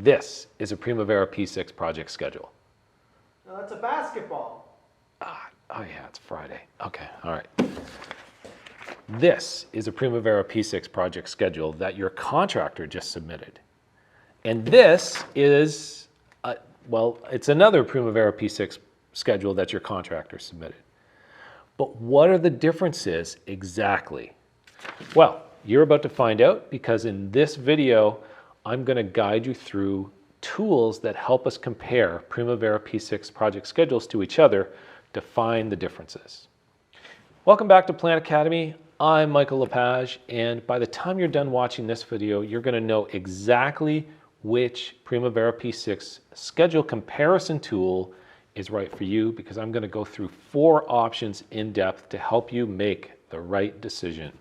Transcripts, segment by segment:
This is a Primavera P6 project schedule. No, that's a basketball. Oh yeah, it's Friday. Okay, all right. This is a Primavera P6 project schedule that your contractor just submitted. And this is, well, it's another Primavera P6 schedule that your contractor submitted. But what are the differences exactly? Well, you're about to find out because in this video, I'm going to guide you through tools that help us compare Primavera P6 project schedules to each other to find the differences. Welcome back to Plant Academy. I'm Michael Lepage, and by the time you're done watching this video, you're going to know exactly which Primavera P6 schedule comparison tool is right for you, because I'm going to go through 4 options in depth to help you make the right decision.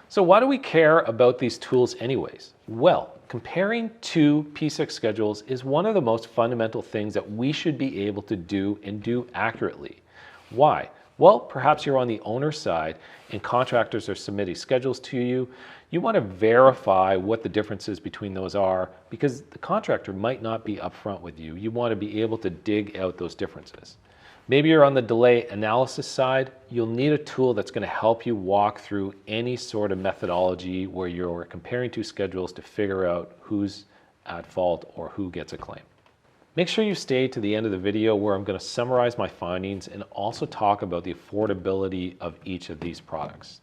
So why do we care about these tools anyways? Well, comparing two P6 schedules is one of the most fundamental things that we should be able to do and do accurately. Why? Well, perhaps you're on the owner side and contractors are submitting schedules to you. You want to verify what the differences between those are because the contractor might not be upfront with you. You want to be able to dig out those differences. Maybe you're on the delay analysis side. You'll need a tool that's going to help you walk through any sort of methodology where you're comparing two schedules to figure out who's at fault or who gets a claim. Make sure you stay to the end of the video where I'm going to summarize my findings and also talk about the affordability of each of these products.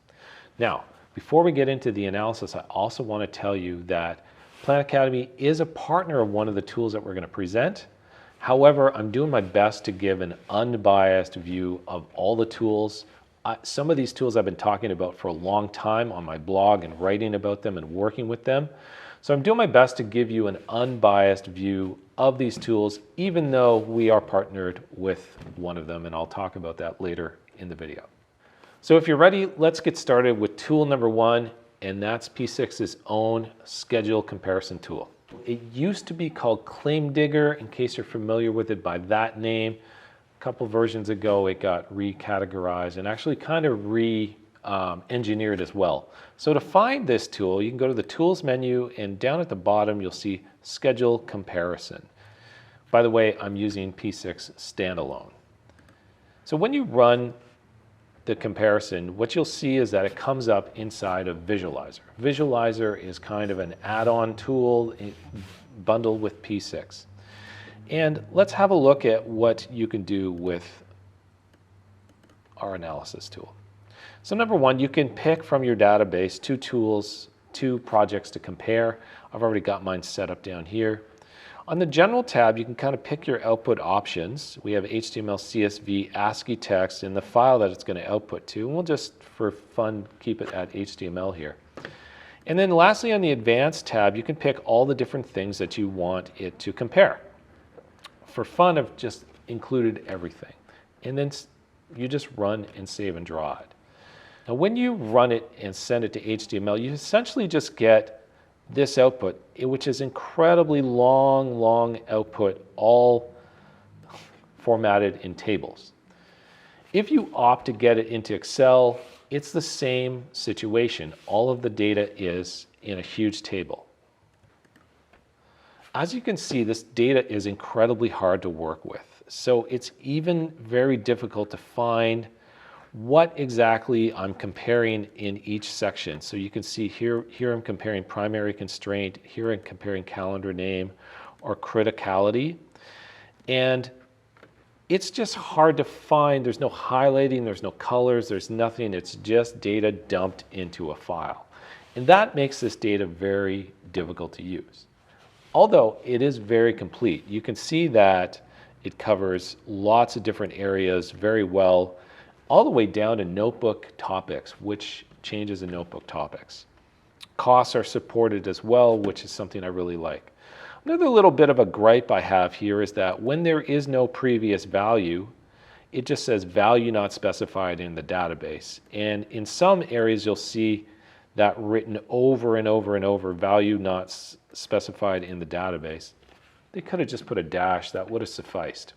Now, before we get into the analysis, I also want to tell you that Plant Academy is a partner of one of the tools that we're going to present. However, I'm doing my best to give an unbiased view of all the tools. Some of these tools I've been talking about for a long time on my blog and writing about them and working with them. So I'm doing my best to give you an unbiased view of these tools, even though we are partnered with one of them, and I'll talk about that later in the video. So if you're ready, let's get started with tool number 1, and that's P6's own schedule comparison tool. It used to be called Claim Digger, in case you're familiar with it by that name. A couple versions ago, it got recategorized and actually kind of re-engineered as well. So to find this tool, you can go to the Tools menu, and down at the bottom, you'll see Schedule Comparison. By the way, I'm using P6 standalone. So when you run the comparison, what you'll see is that it comes up inside of Visualizer. Visualizer is kind of an add-on tool bundled with P6. And let's have a look at what you can do with our analysis tool. So number 1, you can pick from your database 2 tools, 2 projects to compare. I've already got mine set up down here. On the General tab, you can kind of pick your output options. We have HTML, CSV, ASCII text, and the file that it's going to output to. And we'll just, for fun, keep it at HTML here. And then lastly, on the Advanced tab, you can pick all the different things that you want it to compare. For fun, I've just included everything. And then you just run and save and draw it. Now, when you run it and send it to HTML, you essentially just get this output, which is incredibly long output, all formatted in tables. If you opt to get it into Excel, it's the same situation. All of the data is in a huge table. As you can see, this data is incredibly hard to work with. So it's even very difficult to find what exactly I'm comparing in each section. So you can see here I'm comparing primary constraint, here I'm comparing calendar name or criticality. And it's just hard to find. There's no highlighting, there's no colors, there's nothing. It's just data dumped into a file. And that makes this data very difficult to use. Although it is very complete. You can see that it covers lots of different areas very well, all the way down to notebook topics, which changes in notebook topics. Costs are supported as well, which is something I really like. Another little bit of a gripe I have here is that when there is no previous value, it just says value not specified in the database. And in some areas, you'll see that written over and over and over, value not specified in the database. They could have just put a dash, that would have sufficed.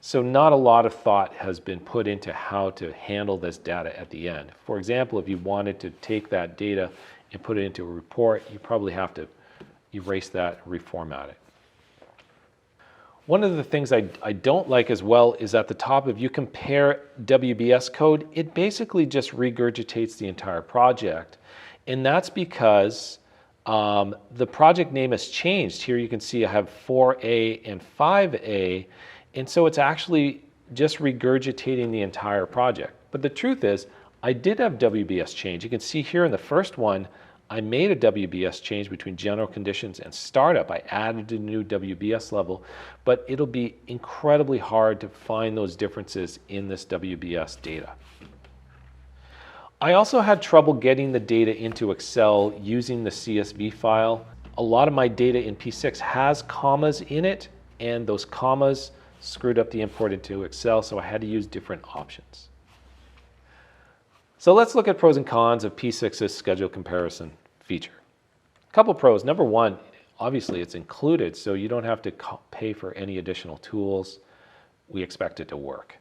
So not a lot of thought has been put into how to handle this data at the end. For example, if you wanted to take that data and put it into a report, you probably have to erase that and reformat it. One of the things I don't like as well is at the top, if you compare WBS code, it basically just regurgitates the entire project. And that's because the project name has changed. Here you can see I have 4A and 5A, and so it's actually just regurgitating the entire project. But the truth is, I did have WBS change. You can see here in the first one, I made a WBS change between general conditions and startup. I added a new WBS level, but it'll be incredibly hard to find those differences in this WBS data. I also had trouble getting the data into Excel using the CSV file. A lot of my data in P6 has commas in it, and those commas screwed up the import into Excel, so I had to use different options. So let's look at pros and cons of P6's schedule comparison feature. A couple pros. Number one, obviously it's included, so you don't have to pay for any additional tools. We expect it to work.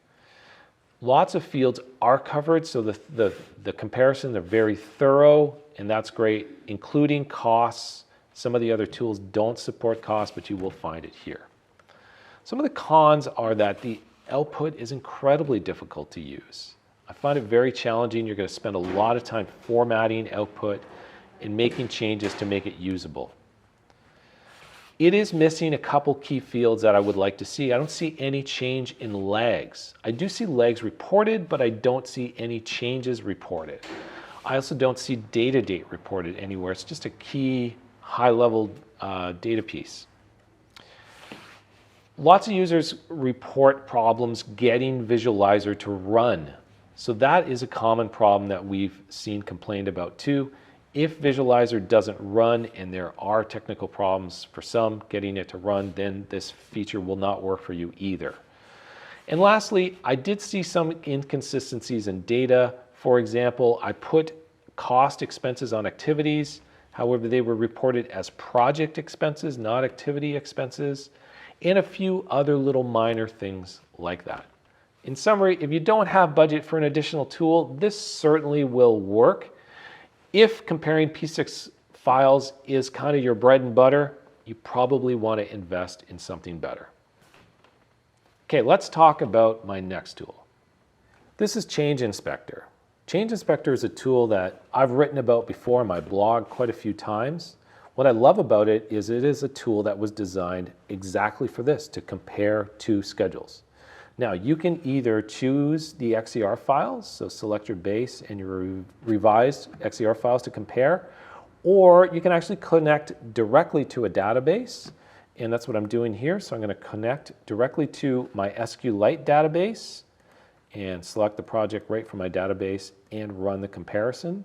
Lots of fields are covered, so the comparisons are very thorough, and that's great, including costs. Some of the other tools don't support costs, but you will find it here. Some of the cons are that the output is incredibly difficult to use. I find it very challenging. You're going to spend a lot of time formatting output and making changes to make it usable. It is missing a couple key fields that I would like to see. I don't see any change in lags. I do see lags reported, but I don't see any changes reported. I also don't see data date reported anywhere. It's just a key high-level data piece. Lots of users report problems getting Visualizer to run. So that is a common problem that we've seen complained about too. If Visualizer doesn't run and there are technical problems for some getting it to run, then this feature will not work for you either. And lastly, I did see some inconsistencies in data. For example, I put cost expenses on activities. However, they were reported as project expenses, not activity expenses, and a few other little minor things like that. In summary, if you don't have budget for an additional tool, this certainly will work. If comparing P6 files is kind of your bread and butter, you probably want to invest in something better. Okay, let's talk about my next tool. This is Change Inspector. Change Inspector is a tool that I've written about before in my blog quite a few times. What I love about it is a tool that was designed exactly for this, to compare two schedules. Now, you can either choose the XER files, so select your base and your revised XER files to compare, or you can actually connect directly to a database, and that's what I'm doing here. So I'm going to connect directly to my SQLite database and select the project right from my database and run the comparison.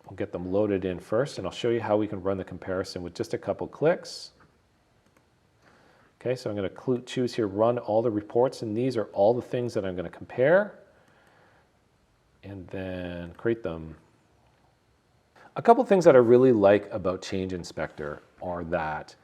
We'll get them loaded in first, and I'll show you how we can run the comparison with just a couple clicks. Okay, so I'm going to choose here, run all the reports, and these are all the things that I'm going to compare, and then create them. A couple things that I really like about Change Inspector are that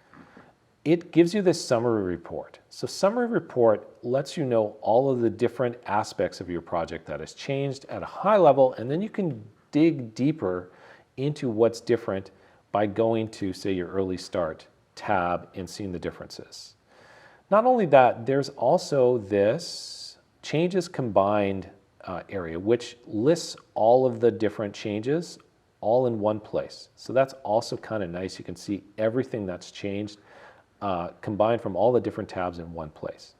it gives you this summary report. So summary report lets you know all of the different aspects of your project that has changed at a high level, and then you can dig deeper into what's different by going to, say, your early start tab and seeing the differences. Not only that, there's also this changes combined area, which lists all of the different changes all in one place. So that's also kind of nice. You can see everything that's changed combined from all the different tabs in one place.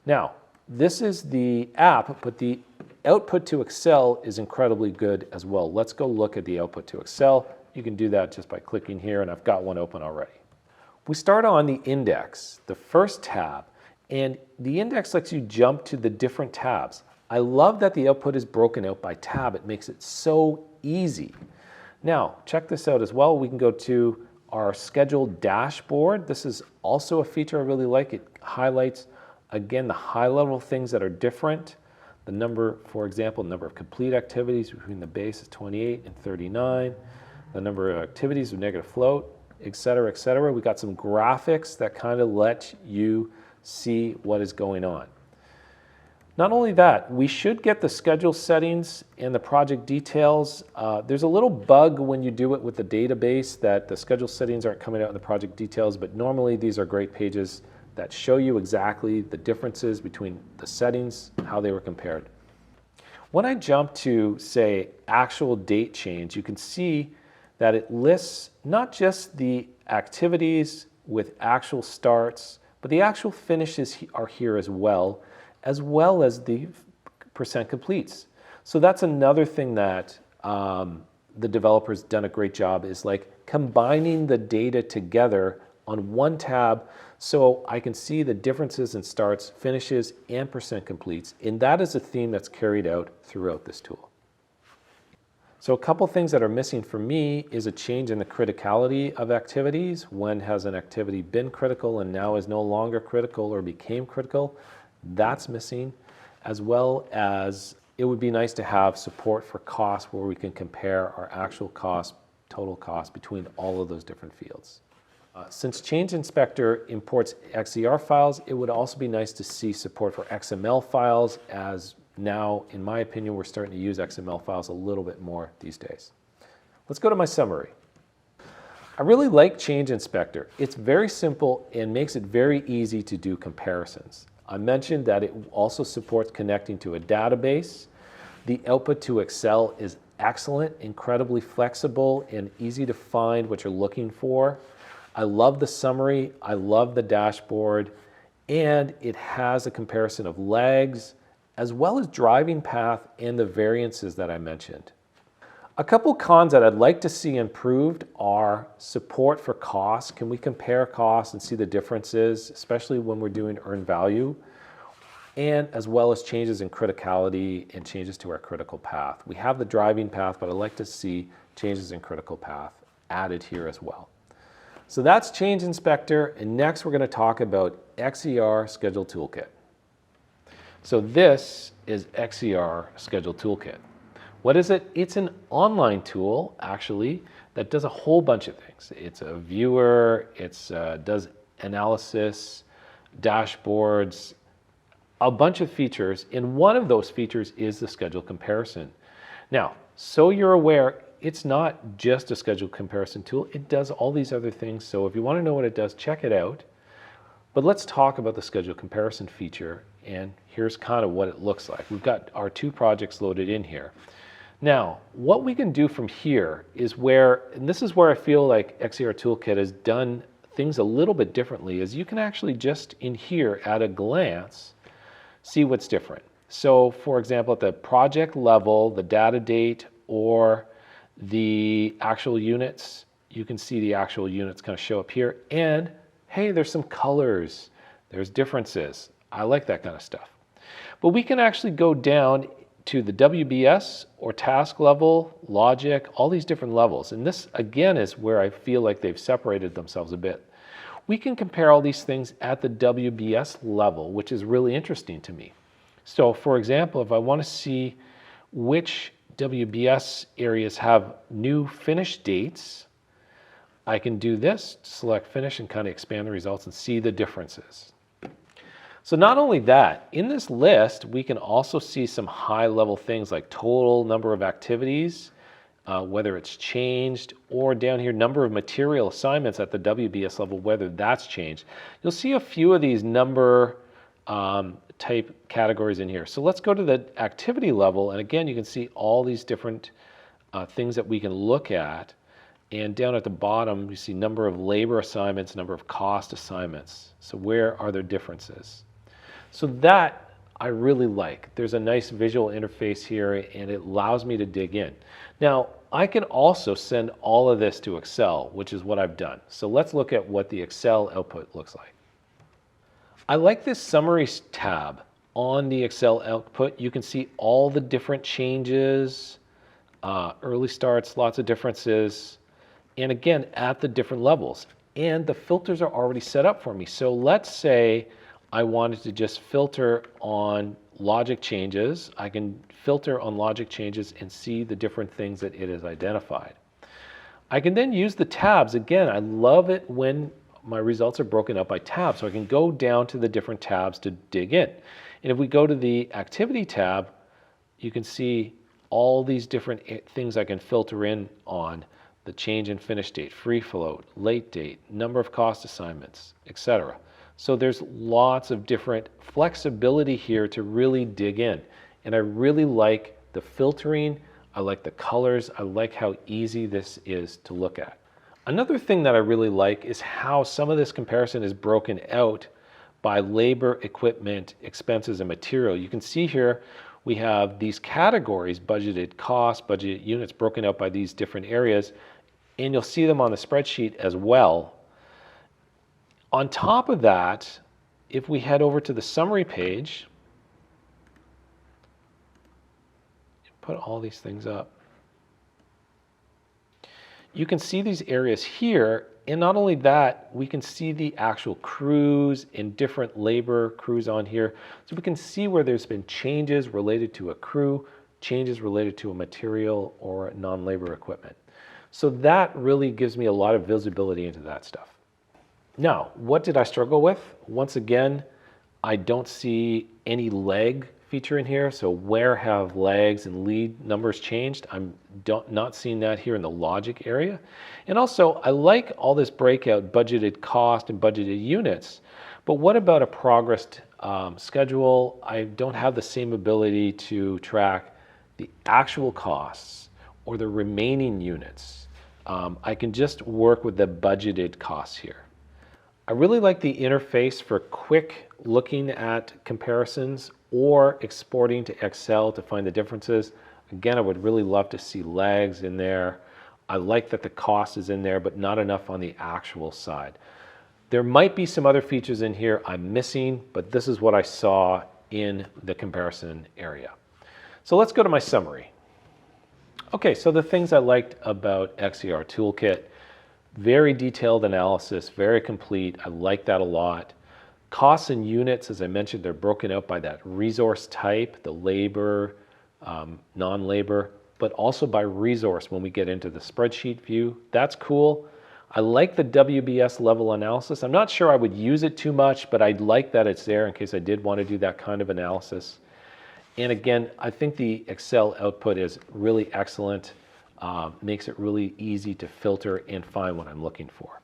Now, this is the app, but the output to Excel is incredibly good as well. Let's go look at the output to Excel. You can do that just by clicking here, and I've got one open already. We start on the index, the first tab, and the index lets you jump to the different tabs. I love that the output is broken out by tab. It makes it so easy. Now, check this out as well. We can go to our schedule dashboard. This is also a feature I really like. It highlights, again, the high-level things that are different. The number, for example, number of complete activities between the base is 28 and 39. The number of activities with negative float, et cetera, et cetera. We got some graphics that kind of let you see what is going on. Not only that, we should get the schedule settings and the project details. There's a little bug when you do it with the database that the schedule settings aren't coming out in the project details, but normally these are great pages that show you exactly the differences between the settings, how they were compared. When I jump to, say, actual date change, you can see that it lists not just the activities with actual starts, but the actual finishes are here as well as the percent completes. So that's another thing that the developer's done a great job, is like combining the data together on one tab so I can see the differences in starts, finishes, and percent completes. And that is a theme that's carried out throughout this tool. So a couple things that are missing for me is a change in the criticality of activities. When has an activity been critical and now is no longer critical or became critical? That's missing, as well as it would be nice to have support for cost where we can compare our actual cost, total cost between all of those different fields. Since Change Inspector imports XER files, it would also be nice to see support for XML files, as now, in my opinion, we're starting to use XML files a little bit more these days. Let's go to my summary. I really like Change Inspector. It's very simple and makes it very easy to do comparisons. I mentioned that it also supports connecting to a database. The output to Excel is excellent, incredibly flexible, and easy to find what you're looking for. I love the summary, I love the dashboard, and it has a comparison of lags, as well as driving path and the variances that I mentioned. A couple cons that I'd like to see improved are support for costs. Can we compare costs and see the differences, especially when we're doing earned value? And as well as changes in criticality and changes to our critical path. We have the driving path, but I'd like to see changes in critical path added here as well. So that's Change Inspector, and next we're going to talk about XER Schedule Toolkit. So this is XER Schedule Toolkit. What is it? It's an online tool, actually, that does a whole bunch of things. It's a viewer, it does analysis, dashboards, a bunch of features, and one of those features is the schedule comparison. Now, so you're aware, it's not just a schedule comparison tool, it does all these other things, so if you want to know what it does, check it out. But let's talk about the schedule comparison feature, and here's kind of what it looks like. We've got our two projects loaded in here. Now, what we can do from here is where, and this is where I feel like XER Toolkit has done things a little bit differently, is you can actually just in here at a glance see what's different. So for example, at the project level, the data date or the actual units, you can see the actual units kind of show up here, and hey, there's some colors, there's differences. I like that kind of stuff. But we can actually go down to the WBS or task level, logic, all these different levels. And this again is where I feel like they've separated themselves a bit. We can compare all these things at the WBS level, which is really interesting to me. So for example, if I want to see which WBS areas have new finish dates, I can do this, select finish, and kind of expand the results and see the differences. So not only that, in this list, we can also see some high-level things like total number of activities, whether it's changed, or down here, number of material assignments at the WBS level, whether that's changed. You'll see a few of these number type categories in here. So let's go to the activity level, and again, you can see all these different things that we can look at. And down at the bottom, you see number of labor assignments, number of cost assignments. So where are there differences? So that I really like. There's a nice visual interface here, and it allows me to dig in. Now, I can also send all of this to Excel, which is what I've done. So let's look at what the Excel output looks like. I like this Summaries tab on the Excel output. You can see all the different changes, early starts, lots of differences, and again, at the different levels. And the filters are already set up for me. So let's say I wanted to just filter on logic changes. I can filter on logic changes and see the different things that it has identified. I can then use the tabs. Again, I love it when my results are broken up by tabs, so I can go down to the different tabs to dig in. And if we go to the activity tab, you can see all these different things I can filter in on: the change in finish date, free float, late date, number of cost assignments, etc. So there's lots of different flexibility here to really dig in. And I really like the filtering, I like the colors, I like how easy this is to look at. Another thing that I really like is how some of this comparison is broken out by labor, equipment, expenses, and material. You can see here we have these categories: budgeted costs, budgeted units, broken out by these different areas, and you'll see them on the spreadsheet as well. On top of that, if we head over to the summary page, put all these things up, you can see these areas here. And not only that, we can see the actual crews and different labor crews on here. So we can see where there's been changes related to a crew, changes related to a material or non-labor equipment. So that really gives me a lot of visibility into that stuff. Now, what did I struggle with? Once again, I don't see any leg feature in here. So where have legs and lead numbers changed? I'm not seeing that here in the logic area. And also, I like all this breakout: budgeted cost and budgeted units. But what about a progress schedule? I don't have the same ability to track the actual costs or the remaining units. I can just work with the budgeted costs here. I really like the interface for quick looking at comparisons or exporting to Excel to find the differences. Again, I would really love to see legs in there. I like that the cost is in there, but not enough on the actual side. There might be some other features in here I'm missing, but this is what I saw in the comparison area. So let's go to my summary. Okay, so the things I liked about XER Toolkit: very detailed analysis, very complete. I like that a lot. Costs and units, as I mentioned, they're broken out by that resource type, the labor, non-labor, but also by resource when we get into the spreadsheet view. That's cool. I like the WBS level analysis. I'm not sure I would use it too much, but I like that it's there in case I did want to do that kind of analysis. And again, I think the Excel output is really excellent. Makes it really easy to filter and find what I'm looking for.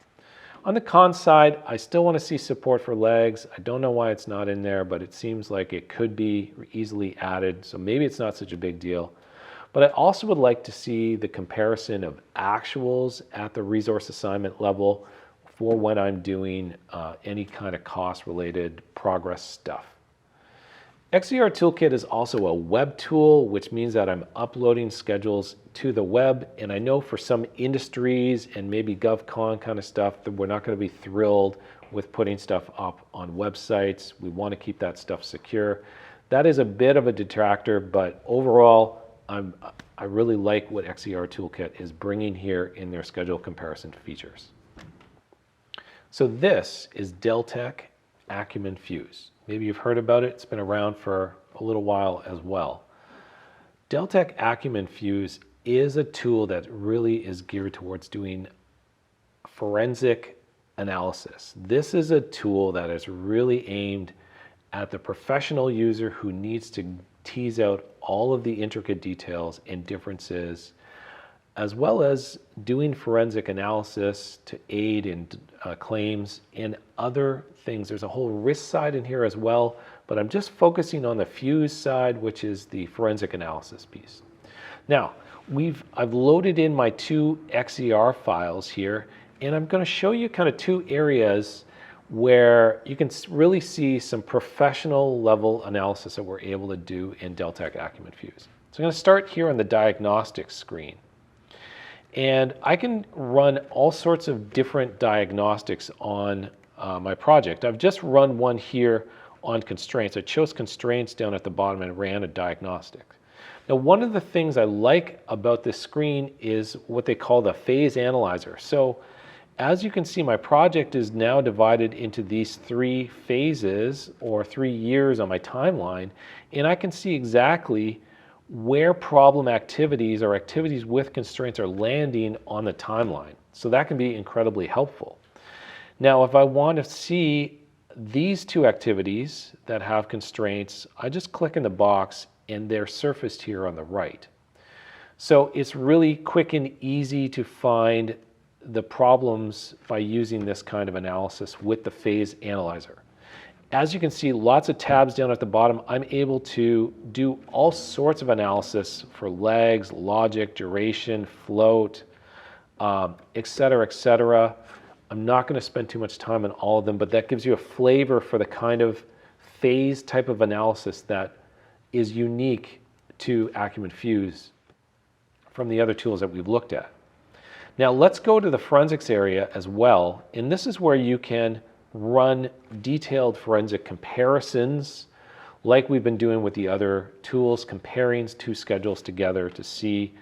On the con side, I still want to see support for legs. I don't know why it's not in there, but it seems like it could be easily added, so maybe it's not such a big deal. But I also would like to see the comparison of actuals at the resource assignment level for when I'm doing any kind of cost-related progress stuff. XER Toolkit is also a web tool, which means that I'm uploading schedules to the web. And I know for some industries and maybe GovCon kind of stuff that we're not going to be thrilled with putting stuff up on websites. We want to keep that stuff secure. That is a bit of a detractor, but overall, I really like what XER Toolkit is bringing here in their schedule comparison features. So this is Deltek Acumen Fuse. Maybe you've heard about it. It's been around for a little while as well. Deltek Acumen Fuse is a tool that really is geared towards doing forensic analysis. This is a tool that is really aimed at the professional user who needs to tease out all of the intricate details and differences, as well as doing forensic analysis to aid in claims and other things. There's a whole risk side in here as well, but I'm just focusing on the Fuse side, which is the forensic analysis piece. Now, I've loaded in my two XER files here, and I'm going to show you kind of two areas where you can really see some professional level analysis that we're able to do in Deltek Acumen Fuse. So I'm going to start here on the diagnostics screen. And I can run all sorts of different diagnostics on my project. I've just run one here on constraints. I chose constraints down at the bottom and ran a diagnostic. Now, one of the things I like about this screen is what they call the phase analyzer. So as you can see, my project is now divided into these 3 phases or 3 years on my timeline, and I can see exactly where problem activities or activities with constraints are landing on the timeline. So that can be incredibly helpful. Now, if I want to see these two activities that have constraints, I just click in the box and they're surfaced here on the right. So it's really quick and easy to find the problems by using this kind of analysis with the phase analyzer. As you can see, lots of tabs down at the bottom. I'm able to do all sorts of analysis for lags, logic, duration, float, et cetera, et cetera. I'm not going to spend too much time on all of them, but that gives you a flavor for the kind of phase type of analysis that is unique to Acumen Fuse from the other tools that we've looked at. Now let's go to the forensics area as well, and this is where you can run detailed forensic comparisons like we've been doing with the other tools, comparing two schedules together to see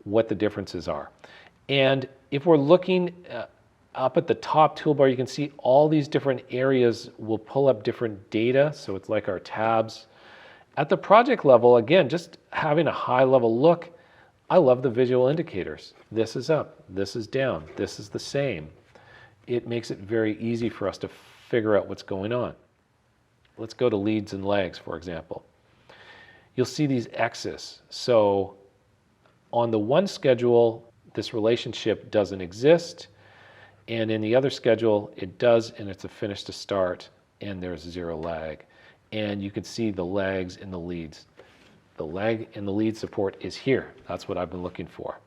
what the differences are. And if we're looking up at the top toolbar, you can see all these different areas will pull up different data, so it's like our tabs. At the project level, again, just having a high level look, I love the visual indicators. This is up, this is down, this is the same. It makes it very easy for us to figure out what's going on. Let's go to leads and lags, for example. You'll see these X's. So on the one schedule, this relationship doesn't exist, and in the other schedule, it does, and it's a finish to start, and there's 0 lag. And you can see the lags in the leads. The lag in the lead support is here. That's what I've been looking for.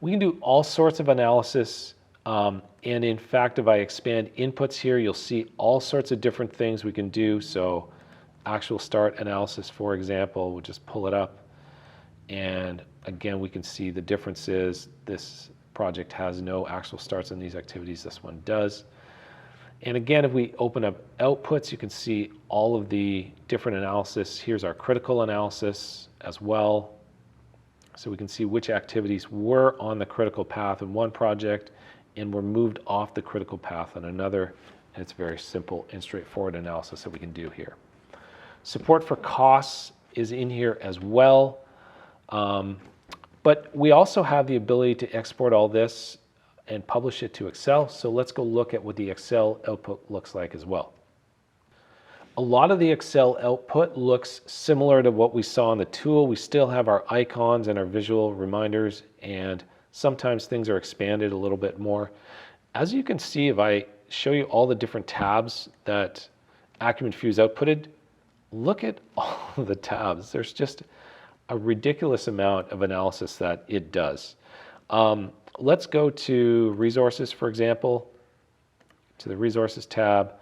We can do all sorts of analysis, and in fact, if I expand inputs here, you'll see all sorts of different things we can do. So actual start analysis, for example, we'll just pull it up, and again, we can see the differences. This project has no actual starts in these activities. This one does. And again, if we open up outputs, you can see all of the different analysis. Here's our critical analysis as well. So we can see which activities were on the critical path in one project and were moved off the critical path on another. And it's very simple and straightforward analysis that we can do here. Support for costs is in here as well. But we also have the ability to export all this and publish it to Excel. So let's go look at what the Excel output looks like as well. A lot of the Excel output looks similar to what we saw in the tool. We still have our icons and our visual reminders, and sometimes things are expanded a little bit more. As you can see, if I show you all the different tabs that Acumen Fuse outputted, look at all of the tabs. There's just a ridiculous amount of analysis that it does. Let's go to resources, for example, to the resources tab.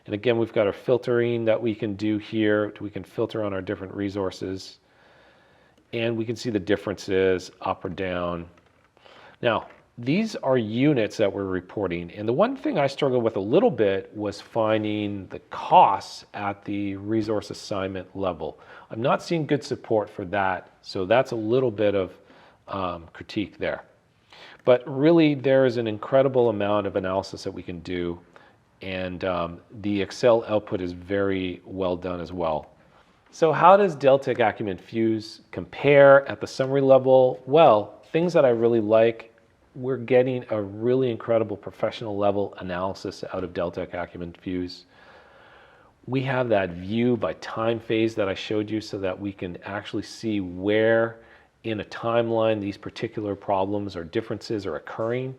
And again, we've got our filtering that we can do here. We can filter on our different resources. And we can see the differences up or down. Now, these are units that we're reporting. And the one thing I struggled with a little bit was finding the costs at the resource assignment level. I'm not seeing good support for that. So that's a little bit of critique there. But really, there is an incredible amount of analysis that we can do, and the Excel output is very well done as well. So how does Deltek Acumen Fuse compare at the summary level? Well, things that I really like, we're getting a really incredible professional level analysis out of Deltek Acumen Fuse. We have that view by time phase that I showed you so that we can actually see where in a timeline these particular problems or differences are occurring.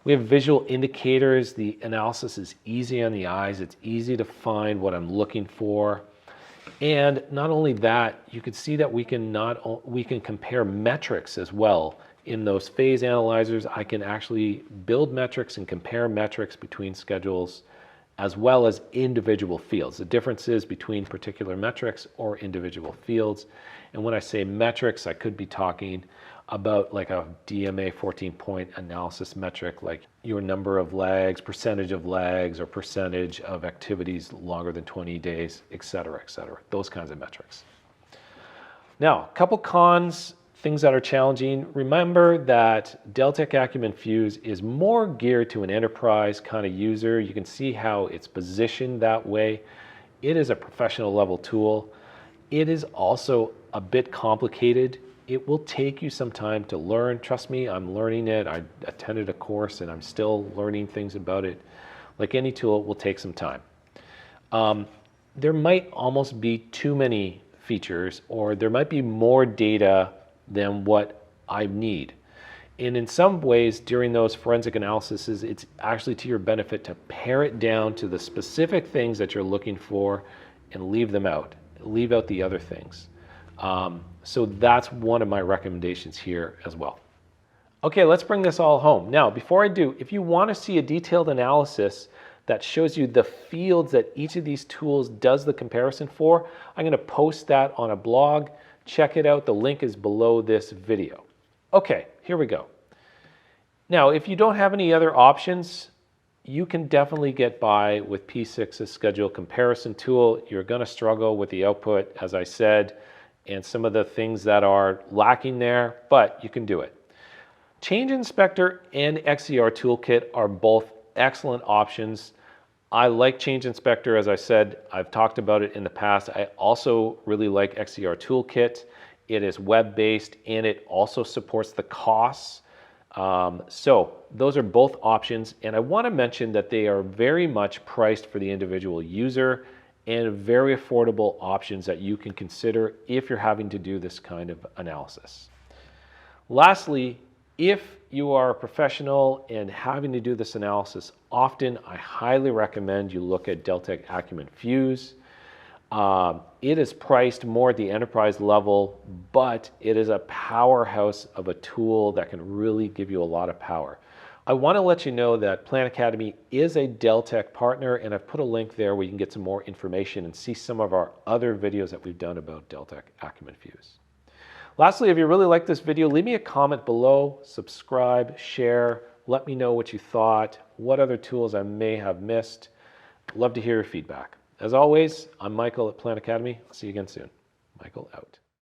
We have visual indicators. The analysis is easy on the eyes. It's easy to find what I'm looking for. And not only that, you can see that we can compare metrics as well. In those phase analyzers, I can actually build metrics and compare metrics between schedules as well as individual fields, the differences between particular metrics or individual fields. And when I say metrics, I could be talking about like a DMA 14-point analysis metric, like your number of lags, percentage of lags, or percentage of activities longer than 20 days, et cetera, those kinds of metrics. Now, a couple cons, things that are challenging. Remember that Deltek Acumen Fuse is more geared to an enterprise kind of user. You can see how it's positioned that way. It is a professional level tool. It is also a bit complicated. It will take you some time to learn. Trust me, I'm learning it. I attended a course and I'm still learning things about it. Like any tool, it will take some time. There might almost be too many features, or there might be more data than what I need. And in some ways, during those forensic analyses, it's actually to your benefit to pare it down to the specific things that you're looking for and leave them out. Leave out the other things. So that's one of my recommendations here as well. Okay, let's bring this all home. Now, before I do, if you want to see a detailed analysis that shows you the fields that each of these tools does the comparison for, I'm going to post that on a blog. Check it out. The link is below this video. Okay, here we go. Now, if you don't have any other options, you can definitely get by with P6's schedule comparison tool. You're going to struggle with the output, as I said, and some of the things that are lacking there, but you can do it. Change Inspector and XER Toolkit are both excellent options. I like Change Inspector, as I said. I've talked about it in the past. I also really like XER Toolkit. It is web-based and it also supports the costs. So those are both options, and I want to mention that they are very much priced for the individual user and very affordable options that you can consider if you're having to do this kind of analysis. Lastly, if you are a professional and having to do this analysis often, I highly recommend you look at Deltek Acumen Fuse. It is priced more at the enterprise level, but it is a powerhouse of a tool that can really give you a lot of power. I want to let you know that Plan Academy is a Deltek partner, and I've put a link there where you can get some more information and see some of our other videos that we've done about Deltek Acumen Fuse. Lastly, if you really like this video, leave me a comment below, subscribe, share, let me know what you thought, what other tools I may have missed. I'd love to hear your feedback. As always, I'm Michael at Plan Academy. I'll see you again soon. Michael out.